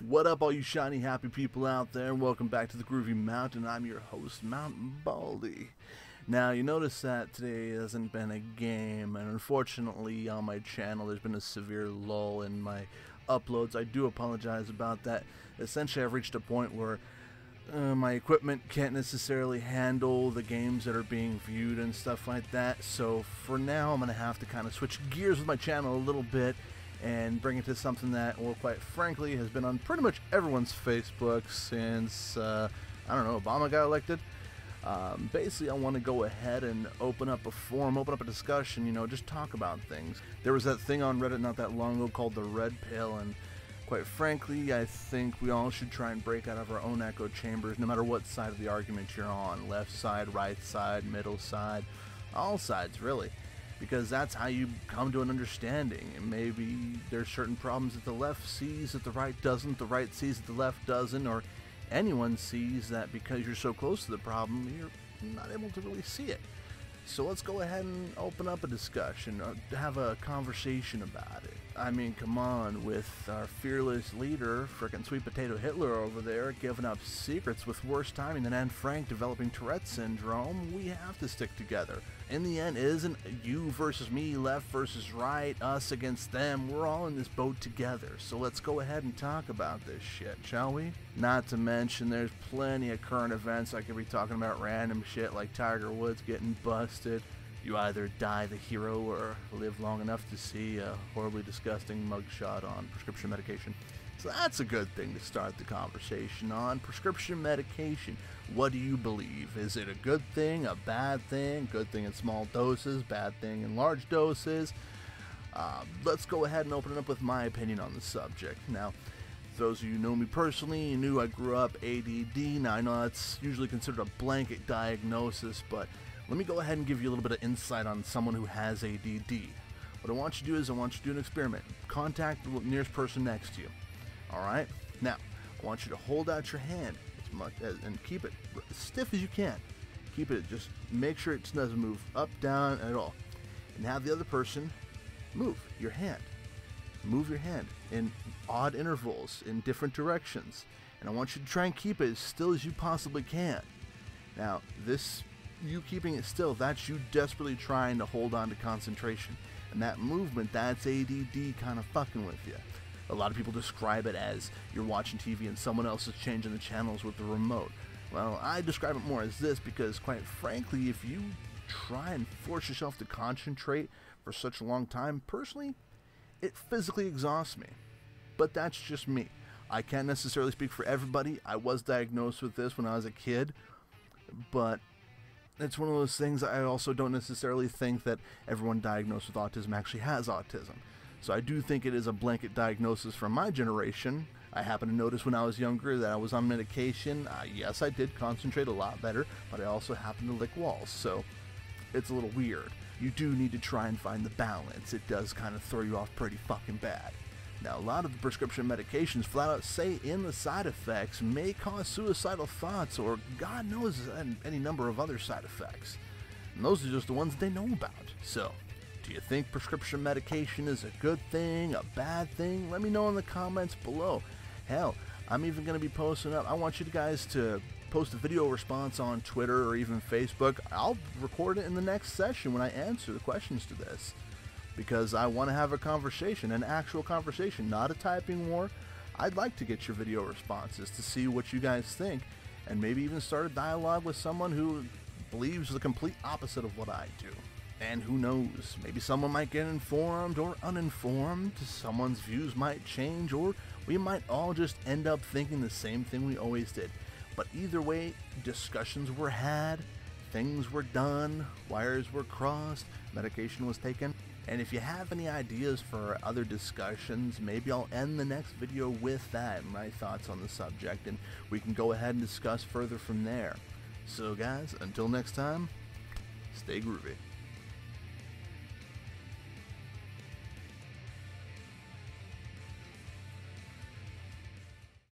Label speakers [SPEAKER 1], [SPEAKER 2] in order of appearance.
[SPEAKER 1] What up, all you shiny happy people out there? Welcome back to the Groovy Mountain. I'm your host, Mountain Baldy. Now, you notice that today hasn't been a game, and unfortunately on my channel there's been a severe lull in my uploads. I do apologize about that. Essentially, I've reached a point where my equipment can't necessarily handle the games that are being viewed and stuff like that. So for now, I'm going to have to kind of switch gears with my channel a little bit and bring it to something that, well, quite frankly, has been on pretty much everyone's Facebook since, I don't know, Obama got elected. Basically, I want to go ahead and open up a forum, open up a discussion, you know, just talk about things. There was that thing on Reddit not that long ago called the Red Pill, and quite frankly, I think we all should try and break out of our own echo chambers, no matter what side of the argument you're on. Left side, right side, middle side, all sides, really. Because that's how you come to an understanding. And maybe there's certain problems that the left sees that the right doesn't, the right sees that the left doesn't, or anyone sees that because you're so close to the problem, you're not able to really see it. So let's go ahead and open up a discussion, or have a conversation about it. I mean, come on, with our fearless leader, frickin' Sweet Potato Hitler over there, giving up secrets with worse timing than Anne Frank developing Tourette's syndrome, we have to stick together. In the end, it isn't you versus me, left versus right, us against them. We're all in this boat together. So let's go ahead and talk about this shit, shall we? Not to mention, there's plenty of current events. I could be talking about random shit like Tiger Woods getting busted. You either die the hero or live long enough to see a horribly disgusting mugshot on prescription medication. So that's a good thing to start the conversation on. Prescription medication. What do you believe? Is it a good thing, a bad thing? Good thing in small doses, bad thing in large doses? Let's go ahead and open it up with my opinion on the subject. Now, those of you who know me personally, you knew I grew up ADD. Now, I know that's usually considered a blanket diagnosis, but let me go ahead and give you a little bit of insight on someone who has ADD. What I want you to do is I want you to do an experiment. Contact the nearest person next to you. Alright? Now, I want you to hold out your hand as much as, and keep it as stiff as you can. Keep it, just make sure it doesn't move up, down at all. And have the other person move your hand. Move your hand in odd intervals, in different directions. And I want you to try and keep it as still as you possibly can. Now, you keeping it still, that's you desperately trying to hold on to concentration. And that movement, that's ADD kind of fucking with you. A lot of people describe it as you're watching TV and someone else is changing the channels with the remote. Well, I describe it more as this because, quite frankly, if you try and force yourself to concentrate for such a long time, personally, it physically exhausts me. But that's just me. I can't necessarily speak for everybody. I was diagnosed with this when I was a kid, but it's one of those things. I also don't necessarily think that everyone diagnosed with autism actually has autism. So I do think it is a blanket diagnosis from my generation. I happen to notice when I was younger that I was on medication. Yes, I did concentrate a lot better, but I also happened to lick walls. So it's a little weird. You do need to try and find the balance. It does kind of throw you off pretty fucking bad. Now, a lot of the prescription medications flat out say in the side effects may cause suicidal thoughts or God knows any number of other side effects. And those are just the ones they know about. So, do you think prescription medication is a good thing, a bad thing? Let me know in the comments below. Hell, I'm even going to be posting up. I want you guys to post a video response on Twitter or even Facebook. I'll record it in the next session when I answer the questions to this. Because I want to have a conversation, an actual conversation, not a typing war. I'd like to get your video responses to see what you guys think, and maybe even start a dialogue with someone who believes the complete opposite of what I do. And who knows, maybe someone might get informed or uninformed, someone's views might change, or we might all just end up thinking the same thing we always did. But either way, discussions were had, things were done, wires were crossed, medication was taken. And if you have any ideas for other discussions, maybe I'll end the next video with that, my thoughts on the subject, and we can go ahead and discuss further from there. So guys, until next time, stay groovy.